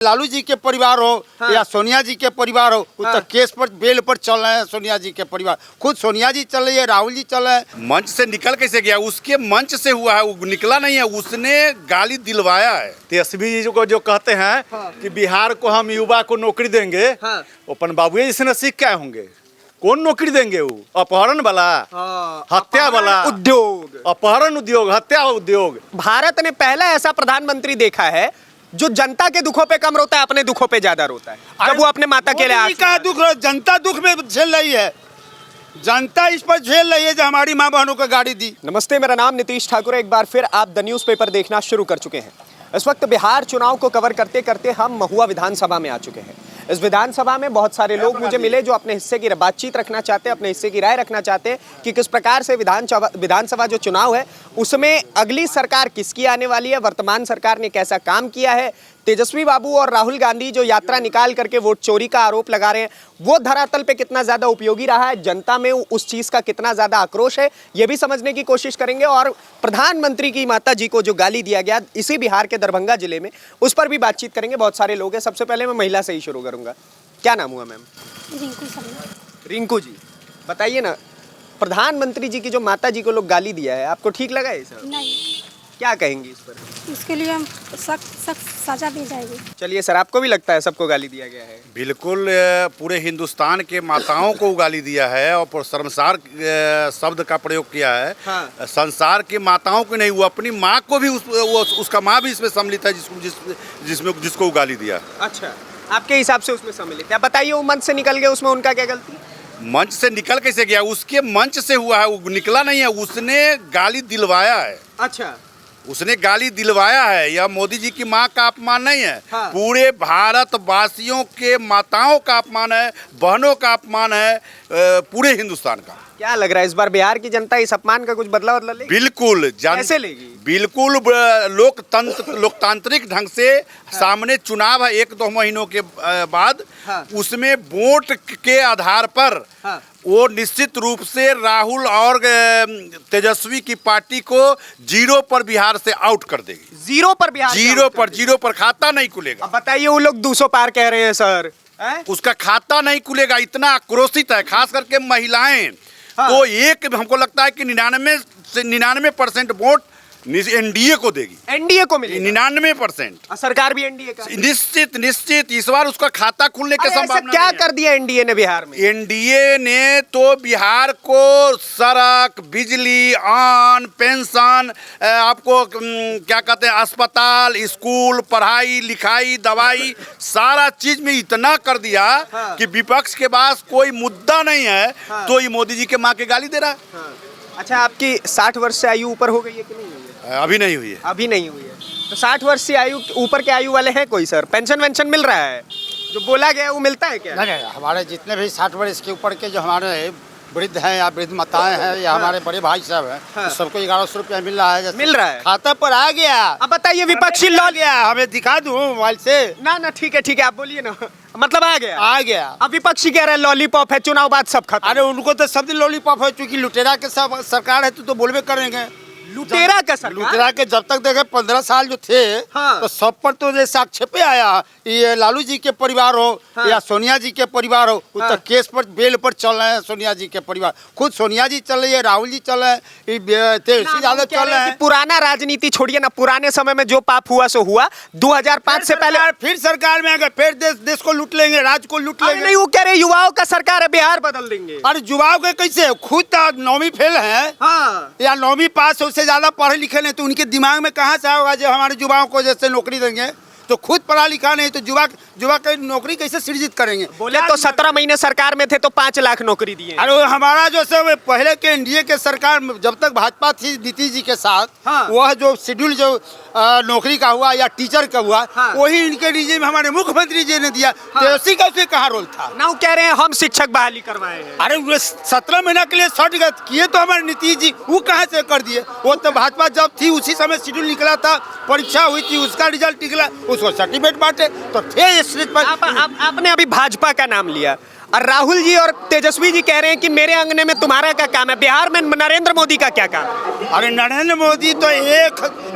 लालू जी के परिवार हो या सोनिया जी के परिवार हो, तो केस पर बेल पर चल रहे हैं सोनिया जी के परिवार। खुद सोनिया जी चल रही है, राहुल जी चल रहे हैं। मंच से निकल कैसे गया? उसके मंच से हुआ है, वो निकला नहीं है, उसने गाली दिलवाया है। तेजस्वी जी को जो कहते हैं कि बिहार को हम युवा को नौकरी देंगे, अपन बाबू जी से नसीब क्या होंगे? कौन नौकरी देंगे? वो अपहरण वाला, हत्या वाला उद्योग, अपहरण उद्योग, हत्या उद्योग। भारत ने पहला ऐसा प्रधानमंत्री देखा है जो जनता के दुखों पे कम रोता है, अपने दुखों पे ज्यादा रोता है। जब वो अपने माता के लिए का दुख, जनता दुख में झेल रही है, जनता इस पर झेल रही है जो हमारी माँ बहनों को गाड़ी दी। नमस्ते, मेरा नाम नीतीश ठाकुर है। एक बार फिर आप द न्यूज़ पेपर देखना शुरू कर चुके हैं। इस वक्त बिहार चुनाव को कवर करते करते हम महुआ विधानसभा में आ चुके हैं। इस विधानसभा में बहुत सारे लोग मुझे मिले जो अपने हिस्से की बातचीत रखना चाहते हैं, अपने हिस्से की राय रखना चाहते हैं कि किस प्रकार से विधानसभा जो चुनाव है उसमें अगली सरकार किसकी आने वाली है, वर्तमान सरकार ने कैसा काम किया है। तेजस्वी बाबू और राहुल गांधी जो यात्रा निकाल करके वोट चोरी का आरोप लगा रहे हैं, वो धरातल पे कितना ज्यादा उपयोगी रहा है, जनता में उस चीज का कितना ज्यादा आक्रोश है, ये भी समझने की कोशिश करेंगे। और प्रधानमंत्री की माता जी को जो गाली दिया गया इसी बिहार के दरभंगा जिले में, उस पर भी बातचीत करेंगे। बहुत सारे लोग हैं। सबसे पहले मैं महिला से ही शुरू करूंगा। क्या नाम हुआ मैम? रिंकू जी, बताइए ना, प्रधानमंत्री जी की जो माता जी को लोग गाली दिया है, आपको ठीक लगा है सर? नहीं। क्या कहेंगी इस पर? इसके लिए हम सख्त सजा दी जाएगी। चलिए सर, आपको भी लगता है सबको गाली दिया गया है? बिल्कुल, पूरे हिंदुस्तान के माताओं को गाली दिया है और शर्मसार शब्द का प्रयोग किया है। संसार की माताओं को नहीं, वो अपनी माँ को भी उसका माँ भी इसमें सम्मिलित है, जिसको वो गाली दिया। अच्छा, आपके हिसाब से उसमें सम्मिलित है। बताइए, वो मंच से निकल गए, उसमें उनका क्या गलती? मंच से निकल कैसे गया? उसके मंच से हुआ है, वो निकला नहीं है, उसने गाली दिलवाया है। अच्छा, उसने गाली दिलवाया है। यह मोदी जी की माँ का अपमान नहीं है, पूरे भारत वासियों के माताओं का अपमान है, बहनों का अपमान है, पूरे हिंदुस्तान का। क्या लग रहा है इस बार बिहार की जनता इस अपमान का कुछ बदला लेगी? बिल्कुल। कैसे लेगी? बिल्कुल, लोकतांत्रिक ढंग से सामने चुनाव है 1-2 महीनों के बाद। उसमें वोट के आधार पर वो निश्चित रूप से राहुल और तेजस्वी की पार्टी को 0 पर बिहार से आउट कर देगी। 0 पर बिहार? 0 पर खाता नहीं खुलेगा। अब बताइए, वो लोग 200 पार कह रहे हैं सर। उसका खाता नहीं खुलेगा, इतना आक्रोशित है, खास करके महिलाएं। तो एक हमको लगता है कि 99% वोट एनडीए को देगी। एनडीए को मिलेगा 99%। सरकार भी एनडीए का? निश्चित इस बार उसका खाता खुलने की संभावना क्या कर दिया एनडीए ने बिहार में? एनडीए ने तो बिहार को सड़क, बिजली, अन्न, पेंशन, आपको क्या कहते हैं, अस्पताल, स्कूल, पढ़ाई लिखाई, दवाई, सारा चीज में इतना कर दिया कि विपक्ष के पास कोई मुद्दा नहीं है, तो ये मोदी जी के माँ के गाली दे रहा है। अच्छा, आपकी 60 वर्ष से आयु ऊपर हो गई है कि नहीं हुई है? अभी नहीं हुई है। अभी नहीं हुई है। तो 60 वर्ष से आयु ऊपर के आयु वाले हैं कोई सर? पेंशन वेंशन मिल रहा है? जो बोला गया वो मिलता है क्या? नहीं, हमारे जितने भी 60 वर्ष के ऊपर के जो हमारे वृद्ध हैं या वृद्ध माताएं हैं या हमारे बड़े भाई साहब हैं, तो सबको 1100 रुपया मिल रहा है। मिल रहा है, खाता पर आ गया। अब बताइए, विपक्षी लॉ गया, हमें दिखा दूं मोबाइल से? ना, ठीक है, आप बोलिए ना। मतलब आ गया। अब विपक्षी कह रहा है लॉलीपॉप है, चुनाव बाद सब खत्म। अरे उनको तो सब दिन लॉलीपॉप है, क्योंकि लुटेरा के सब सरकार है, तो बोलबे करेंगे। लुटेरा का सरकार? लुटेरा के जब तक देखे 15 साल जो थे, तो सब पर तो जैसे आक्षेपे आया। ये लालू जी के परिवार हो या सोनिया जी के परिवार हो, तो केस पर बेल पर चल रहे हैं सोनिया जी के परिवार। खुद सोनिया जी चल रही है, राहुल जी चल रहे हैं, तेजस्वी यादव चल रहे हैं। पुराना राजनीति छोड़िए ना, पुराने समय में जो पाप हुआ सो हुआ। 2005 से पहले फिर सरकार में आ गए, फिर देश को लूट लेंगे, राज्य को लूट लेंगे। नहीं, वो कह रहे युवाओं का सरकार है, बिहार बदल देंगे। अरे युवाओं के कैसे? खुद 9वीं फेल है या 9वीं पास, उससे ज्यादा पढ़े लिखे नहीं, तो उनके दिमाग में कहाँ से होगा जो हमारे युवाओं को जैसे नौकरी देंगे? तो खुद पढ़ा लिखा नहीं, तो युवा की नौकरी कैसे सृजित करेंगे? बोले तो 17 महीने सरकार में थे तो 5 लाख नौकरी दिए। अरे हमारा जो सब पहले के एनडीए के सरकार जब तक भाजपा थी नीतीश जी के साथ, वह जो शेड्यूल जो नौकरी का हुआ या टीचर का हुआ, वही इनके रिजीम हमारे मुख्यमंत्री जी ने दिया। तेजस्वी का उसमें कहाँ रोल था? ना, वो कह रहे हैं हम शिक्षक बहाली करवाए हैं। अरे 17 महीना के लिए सर्टिफिकेट किए तो हमारे नीतीश जी, वो कहाँ से कर दिए? वो तो भाजपा जब थी उसी समय शेड्यूल निकला था, परीक्षा हुई थी, उसका रिजल्ट निकला, उसको सर्टिफिकेट बांटे, तो थे स्टेज पर। आपने अभी भाजपा का नाम लिया। और राहुल जी और तेजस्वी जी कह रहे हैं कि मेरे अंगने में तुम्हारा क्या काम है। बिहार में नरेंद्र मोदी का क्या काम है? अरे नरेंद्र मोदी तो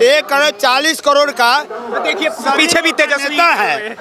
1,40 करोड़ का तो देखिए पीछे भी तेजस्वी नेता है।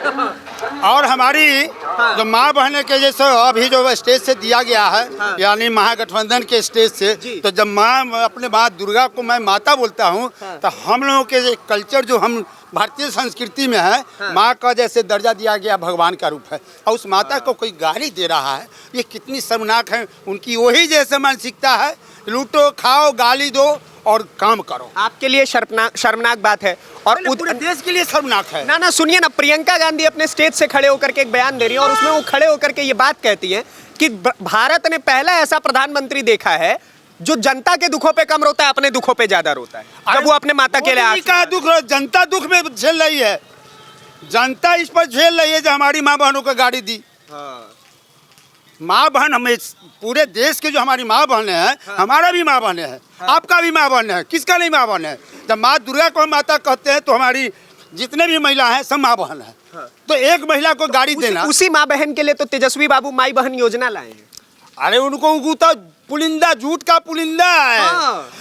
और हमारी जो माँ बहन के जैसे अभी जो स्टेज से दिया गया है, यानी महागठबंधन के स्टेज से, तो जब माँ अपने माँ दुर्गा को मैं माता बोलता हूँ, तो हम लोगों के कल्चर जो हम भारतीय संस्कृति में है, माँ का जैसे दर्जा दिया गया भगवान का रूप है, और उस माता को कोई गाली दे रहा है, ये कितनी शर्मनाक है। उनकी वही जैसे मानसिकता है, लूटो खाओ गाली दो और काम करो। आपके लिए शर्मनाक बात है और पूरे देश के लिए शर्मनाक है। ना सुनिए ना, प्रियंका गांधी अपने स्टेज से खड़े होकर के एक बयान दे रही है और उसमें वो खड़े होकर के ये बात कहती है कि भारत ने पहला ऐसा प्रधानमंत्री देखा है जो जनता के दुखों पे कम रोता है, अपने दुखों पे ज्यादा रोता है। जब वो अपने माता के लिए का दुख, जनता दुख में झेल रही है, जनता इस पर झेल रही है जो हमारी माँ बहनों को गाड़ी दी। माँ बहन हमें पूरे देश के जो हमारी माँ बहन है, हमारा भी माँ बहन है, आपका भी माँ बहन है, किसका नहीं माँ बहन है। जब माँ दुर्गा को हम माता कहते हैं तो हमारी जितने भी महिला हैं सब माँ बहन है। तो एक महिला को गाड़ी देना, उसी माँ बहन के लिए तो तेजस्वी बाबू माई बहन योजना लाए हैं। अरे उनको तो पुलिंदा, झूठ का पुलिंदा है।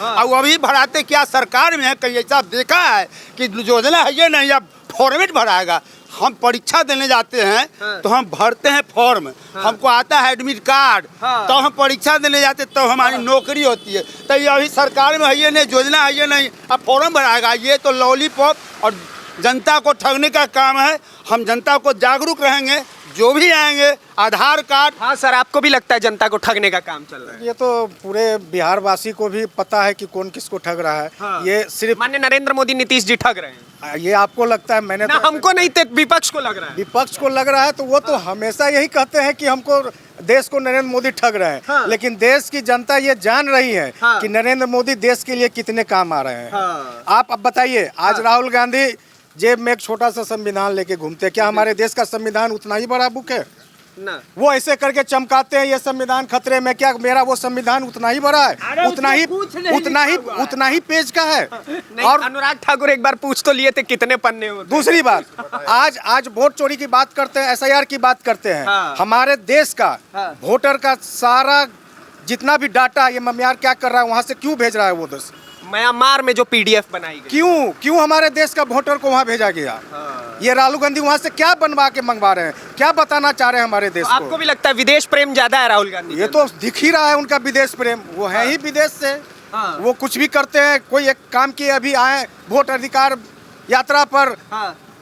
और अभी भराते क्या सरकार में है, कहीं ऐसा देखा है कि योजना है ये नहीं, अब फॉर्मेट भराएगा। हम परीक्षा देने जाते हैं तो हम भरते हैं फॉर्म, हमको आता है एडमिट कार्ड, तो हम परीक्षा देने जाते तो हमारी नौकरी होती है। तो ये अभी सरकार में है ये नहीं, योजना है ये नहीं, अब फॉर्म भराएगा। ये तो लॉलीपॉप और जनता को ठगने का काम है। हम जनता को जागरूक रहेंगे, जो भी आएंगे आधार कार्ड। हाँ सर, आपको भी लगता है जनता को ठगने का काम चल रहा है? ये तो पूरे बिहार वासी को भी पता है कि कौन किसको ठग रहा है। ये सिर्फ माननीय नरेंद्र मोदी, नीतीश जी ठग रहे हैं। ये आपको लगता है, मैंने ना तो हमको नहीं, विपक्ष को लग रहा है। विपक्ष को लग रहा है तो वो तो हमेशा यही कहते हैं कि हमको देश को नरेंद्र मोदी ठग रहे हैं। लेकिन देश की जनता ये जान रही है कि नरेंद्र मोदी देश के लिए कितने काम आ रहे हैं। आप अब बताइए, आज राहुल गांधी जेब में एक छोटा सा संविधान लेके घूमते, क्या हमारे देश का संविधान उतना ही बड़ा बुक है? ना। वो ऐसे करके चमकाते हैं ये संविधान खतरे में, क्या मेरा वो संविधान उतना ही बड़ा है? उतना ही पेज का है। और अनुराग ठाकुर एक बार पूछ तो लिए थे कितने पन्ने होते। दूसरी बात, आज वोट चोरी की बात करते हैं, SIR की बात करते हैं। हमारे देश का वोटर का सारा जितना भी डाटा ये मम्यार क्या कर रहा है, वहां से क्यों भेज रहा है वो देश? म्यांमार में जो PDF बनाई गई, क्यों हमारे देश का वोटर को वहां भेजा गया? ये राहुल गांधी वहां से क्या बनवा के मंगवा रहे हैं, क्या बताना चाह रहे हैं हमारे देश को? आपको भी लगता है विदेश प्रेम ज्यादा है राहुल गांधी? ये तो दिख ही रहा है उनका विदेश प्रेम। वो है ही विदेश से, वो कुछ भी करते हैं। कोई एक काम किए, अभी आए वोट अधिकार यात्रा पर,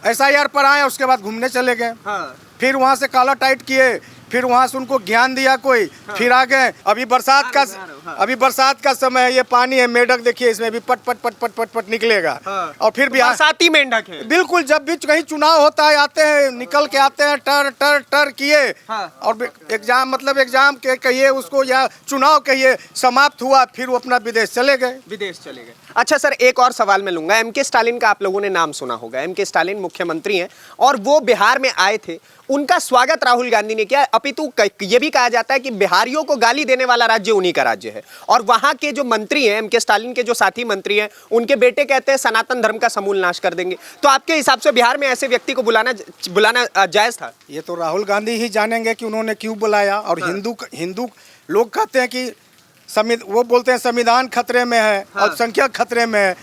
SIR पर आए, उसके बाद घूमने चले गए। फिर वहां से काला टाइट किए, फिर वहां से उनको ज्ञान दिया कोई, फिर आ गए। अभी बरसात का समय है, ये पानी है, मेढक देखिए इसमें भी पट पट पट पट पट पट निकलेगा। और फिर भी बरसाती मेंढक है। बिल्कुल, जब भी कहीं चुनाव होता है आते हैं, निकल के आते हैं टर टर टर किए। और एग्जाम के कहिए उसको, या चुनाव कहिए, समाप्त हुआ, फिर वो अपना विदेश चले गए। अच्छा सर, एक और सवाल मैं लूंगा। MK स्टालिन का आप लोगों ने नाम सुना होगा। MK स्टालिन मुख्यमंत्री हैं और वो बिहार में आए थे। उनका स्वागत राहुल गांधी ने किया, अपितु ये भी कहा जाता है कि बिहारियों को गाली देने वाला राज्य उन्हीं का राज्य है। और वहां के जो मंत्री हैं, MK स्टालिन के जो साथी मंत्री हैं, उनके बेटे कहते हैं सनातन धर्म का समूल नाश कर देंगे। तो आपके हिसाब से बिहार में ऐसे व्यक्ति को बुलाना जायज था? ये तो राहुल गांधी ही जानेंगे कि उन्होंने क्यों बुलाया। और हिंदू लोग कहते हैं कि वो बोलते हैं संविधान खतरे में है, अल्पसंख्यक खतरे में है।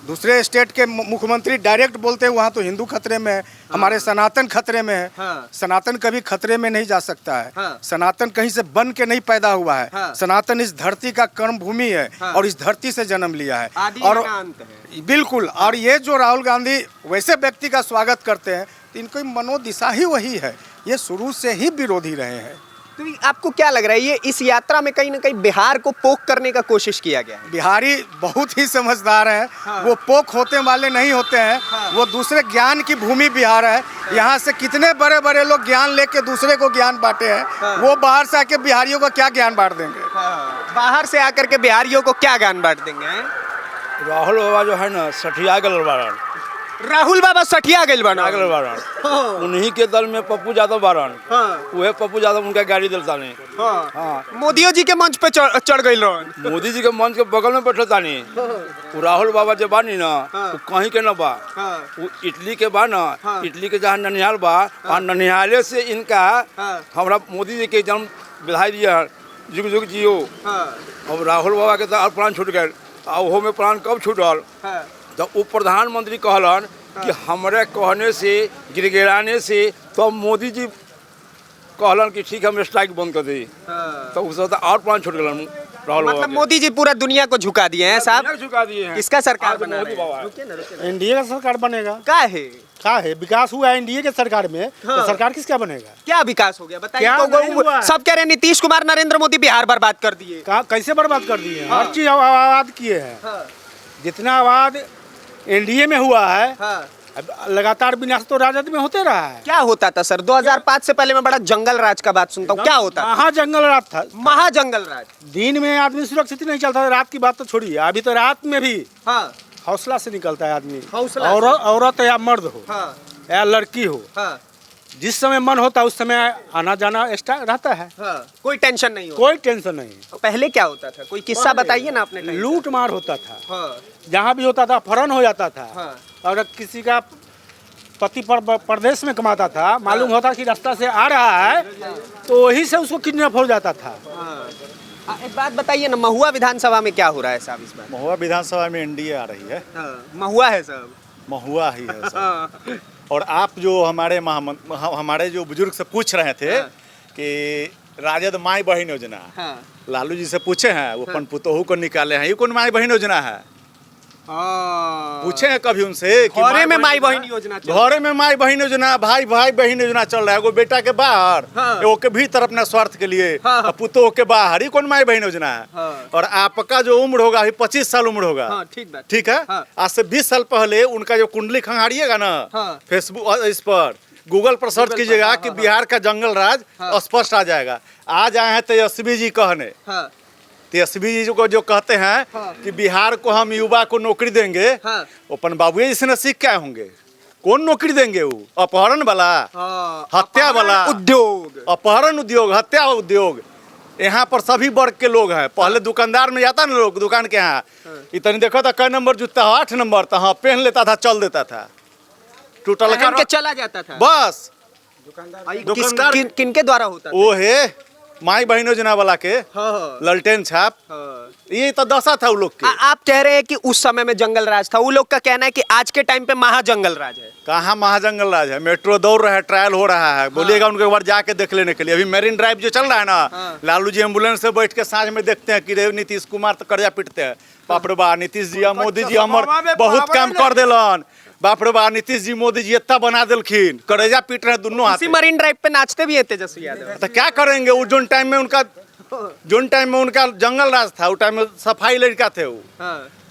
दूसरे स्टेट के मुख्यमंत्री डायरेक्ट बोलते हैं वहाँ तो हिंदू खतरे में है, हमारे सनातन खतरे में है। सनातन कभी खतरे में नहीं जा सकता है। सनातन कहीं से बन के नहीं पैदा हुआ है। सनातन इस धरती का कर्म भूमि है और इस धरती से जन्म लिया है। और बिल्कुल, और ये जो राहुल गांधी वैसे व्यक्ति का स्वागत करते हैं, तो इनकी मनोदिशा ही वही है। ये शुरू से ही विरोधी रहे हैं। तो आपको क्या लग रहा है, ये इस यात्रा में कहीं ना कहीं बिहार को पोक करने का कोशिश किया गया है? बिहारी बहुत ही समझदार हैं। वो पोक होते वाले नहीं होते हैं। वो दूसरे ज्ञान की भूमि बिहार है। यहाँ से कितने बड़े बड़े लोग ज्ञान लेके दूसरे को ज्ञान बांटे हैं। वो बाहर से आके बिहारियों को क्या ज्ञान बांट देंगे? बाहर से आकर के बिहारियों को क्या ज्ञान बांट देंगे? राहुल बाबा जो है ना, सठिया गल बारन, राहुल बाबा सठिया गइल बना अगले बारन उन्हीं के दल में पप्पू यादव बारन वह पप्पू यादव उनका गाड़ी दिलता नहीं। मोदियो जी के मंच पे चढ़ गइल रहन। मोदी जी के मंच के बगल में बैठल तानी वो राहुल बाबा जो बानी ना वो कहीं के न बा वो इटली के बा ना इटली के जहाँ ननिहाल बा वहाँ ननिहाले से इनका हमारा मोदी जी के जन्म बधाई दिया जुग जुग जियो। अब राहुल बाबा के तो और प्राण छूट गए ओहो में प्राण कब छूटल तो वो प्रधानमंत्री कहलन कि हमारे कहने से गिड़गिड़ाने से तो मोदी जी कहलन कि ठीक है हम स्ट्राइक बंद कर दी तो उस वक्त और प्राण छूट गलन राहुल बाबा मतलब मोदी जी पूरा दुनिया को झुका दिए हैं साहब। झुका दिए हैं। किसका सरकार बना मोदी रहे हैं? बाबा एनडीए का सरकार बनेगा। का है विकास हुआ है एनडीए के सरकार में, तो सरकार किसका बनेगा? क्या विकास हो गया बताइए। क्या नहीं हुआ है? सब कह रहे हैं नीतीश कुमार नरेंद्र मोदी बिहार बर्बाद कर दिए। कैसे बर्बाद कर दिए? हर चीज आबाद किए हैं। जितना आबाद एनडीए में हुआ है अब लगातार विनाश तो राजद में होते रहा है। क्या होता था सर? 2005 से पहले मैं बड़ा जंगल राज का बात सुनता हूँ। क्या होता था? महाजंगल राज था। महाजंगल राज। दिन में आदमी सुरक्षित नहीं चलता, रात की बात तो छोड़िए, अभी तो रात में भी हौसला से निकलता है आदमी। हौसला औरत या मर्द हो या लड़की हो, जिस समय मन होता है उस समय आना जाना स्टार्ट रहता है। कोई टेंशन नहीं हो। कोई टेंशन नहीं। पहले क्या होता था? कोई किस्सा बताइए ना अपने। लूट मार होता था, जहाँ भी होता था अपहरण हो जाता था। अगर किसी का पति प्रदेश में कमाता था, मालूम होता कि रास्ता से आ रहा है तो वही से उसको किडनैप हो जाता था। एक बात बताइए ना, महुआ विधानसभा में क्या हो रहा है साहब इस बार? महुआ विधानसभा में एनडीए आ रही है। महुआ है साहब। महुआ ही है सब। और आप जो हमारे जो बुजुर्ग से पूछ रहे थे कि राजद माई बहन योजना, लालू जी से पूछे हैं, वो अपन पुतोहू को निकाले हैं, ये कौन माई बहन योजना है? पूछे हैं कभी उनसे? घरे में माई बहन योजना, घरे में माई बहन योजना, भाई भाई बहन योजना चल रहा है। वो बेटा के बाहर, वो के भीतर अपना स्वार्थ के लिए, पुतोह के बाहर, ही कौन माई बहन योजना है? और आपका जो उम्र होगा अभी 25 साल उम्र होगा, ठीक है? आज से 20 साल पहले उनका जो कुंडली खंगाड़िएगा ना फेसबुक इस पर गूगल पर सर्च कीजिएगा कि बिहार का जंगल राज स्पष्ट आ जाएगा। आज आए हैं तेजस्वी जी कहने, तेजस्वी जी को जो कहते हैं कि बिहार को हम युवा को नौकरी देंगे, अपन बाबू जी से सीख क्या होंगे? कौन नौकरी देंगे? वो अपहरण वाला, हत्या वाला उद्योग, अपहरण उद्योग, हत्या उद्योग। यहाँ पर सभी वर्ग के लोग हैं। पहले दुकानदार में जाता ना लोग दुकान के यहाँ, इतनी देखो था कै नंबर जूता हो, 8 नंबर था, हाँ पहन लेता था, चल देता था, टूटल के चला जाता था बस। दुकानदार किनके द्वारा होता? वो है माई बहन योजना वाला के ललटेन छाप। ये तो दशा था वो लोग के। आप कह रहे हैं कि उस समय में जंगल राज था, वो लोग का कहना है कि आज के टाइम पे महाजंगल राज है। कहाँ महाजंगल राज है? मेट्रो दौड़ रहा है, ट्रायल हो रहा है, बोलिएगा उनके एक बार जाके देख लेने के लिए। अभी मेरीन ड्राइव जो चल रहा है ना, लालू जी एम्बुलेंस से बैठ के सांझ में देखते हैं कि रे नीतीश कुमार तो कर्जा पीटते हैं। बाप रे बा, नीतीश जी मोदी जी हमर बहुत काम कर दिलन। बाप रे बा, नीतीश जी मोदी जी इतना बना दिलखिन, करेजा पीट रहे दोनों हाथ। मरीन ड्राइव पे नाचते भी है तेजस्वी यादव। तो क्या करेंगे? वो जोन टाइम में उनका जंगल राज था, उस टाइम में सफाई लड़का थे वो।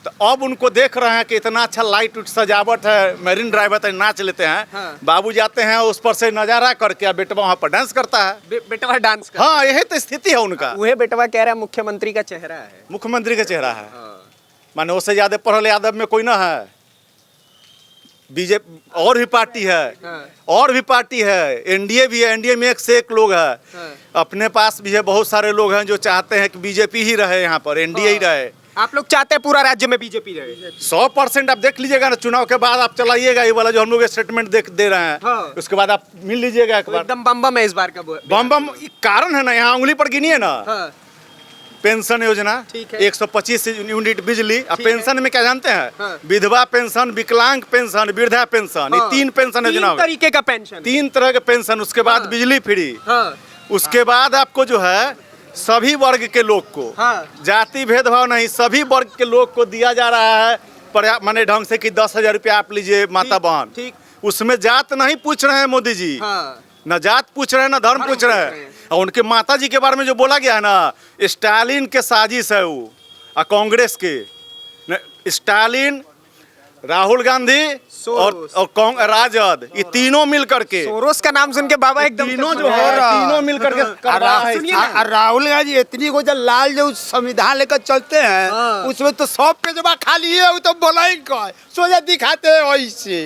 तो अब उनको देख रहे हैं कि इतना अच्छा लाइट सजावट है, मेरीन ड्राइव है, तो नाच लेते हैं। बाबू जाते हैं उस पर से नजारा करके, बेटवा वहाँ पर डांस करता है। बेटवा डांस करता। हाँ, यही तो स्थिति है उनका। वह बेटवा कह रहा है मुख्यमंत्री का चेहरा है। मुख्यमंत्री का चेहरा है, माने उससे ज्यादा पढ़ल यादव में कोई ना है। बीजेपी और भी पार्टी है, और भी पार्टी है, एनडीए भी है, एनडीए में एक से एक लोग है। अपने पास भी है बहुत सारे लोग हैं जो चाहते हैं कि बीजेपी ही रहे, यहाँ पर एनडीए ही रहे। आप लोग चाहते हैं पूरा राज्य में बीजेपी रहे? 100% आप देख लीजिएगा ना, चुनाव के बाद आप चलाइएगा ये वाला जो हम लोग स्टेटमेंट दे रहे हैं, उसके बाद आप मिल लीजिएगा एक बार। एकदम बम बम है इस बार का। बम बम कारण है ना, यहाँ उंगली पर गिनिए ना। पेंशन योजना 125 यूनिट बिजली। अब पेंशन में क्या जानते हैं? विधवा पेंशन, विकलांग पेंशन, वृद्धा पेंशन, ये 3 पेंशन योजना, 3 तरीके का पेंशन, 3 तरह के पेंशन। उसके बाद बिजली फ्री। उसके बाद आपको जो है सभी वर्ग के लोग को, जाति भेदभाव नहीं, सभी वर्ग के लोग को दिया जा रहा है माने ढंग से कि 10,000 रुपया आप लीजिए माता बहन। उसमें जात नहीं पूछ रहे हैं मोदी जी, न जात पूछ रहे हैं, न धर्म पूछ रहे हैं। और उनके माता जी के बारे में जो बोला गया है ना, स्टालिन के साजिश है वो, कांग्रेस के। स्टालिन राहुल गांधी और राजद, ये तीनों मिल करके, सोरोस का नाम सुन के बाबा एकदम तीनों जो है तीनों मिल करके कर रहा है। राहुल गांधी इतनी को जो लाल जो संविधान लेकर चलते हैं उसमें तो सब पेजवा खाली है, वो तो बोला ही का सोचा दिखाते हैं वैसे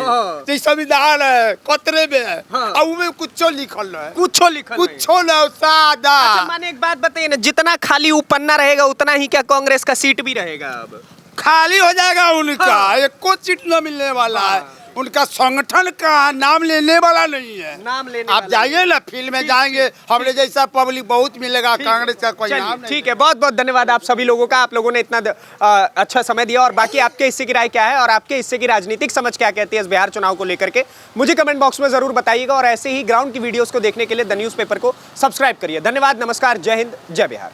तो संविधान है कतरे में है और उसमें कुछ लिखल है, कुछ लिखा कुछ ना सादा। अच्छा माने एक बात बताइए ना, जितना खाली वो पन्ना रहेगा उतना ही क्या कांग्रेस का सीट भी रहेगा? अब खाली हो जाएगा उनका, एक को सीट न मिलने वाला है, उनका संगठन का नाम लेने वाला नहीं है। नाम लेने आप जाइए ना फील्ड में जाएंगे, हमने जैसा पब्लिक बहुत मिलेगा, कांग्रेस का कोई नाम नहीं। ठीक है, बहुत बहुत धन्यवाद आप सभी लोगों का, आप लोगों ने इतना अच्छा समय दिया। और बाकी आपके हिस्से की राय क्या है और आपके हिस्से की राजनीतिक समझ क्या कहती है इस बिहार चुनाव को लेकर के, मुझे कमेंट बॉक्स में जरूर बताइएगा। और ऐसे ही ग्राउंड की वीडियोस को देखने के लिए द न्यूज़पेपर को सब्सक्राइब करिए। धन्यवाद, नमस्कार, जय हिंद, जय बिहार।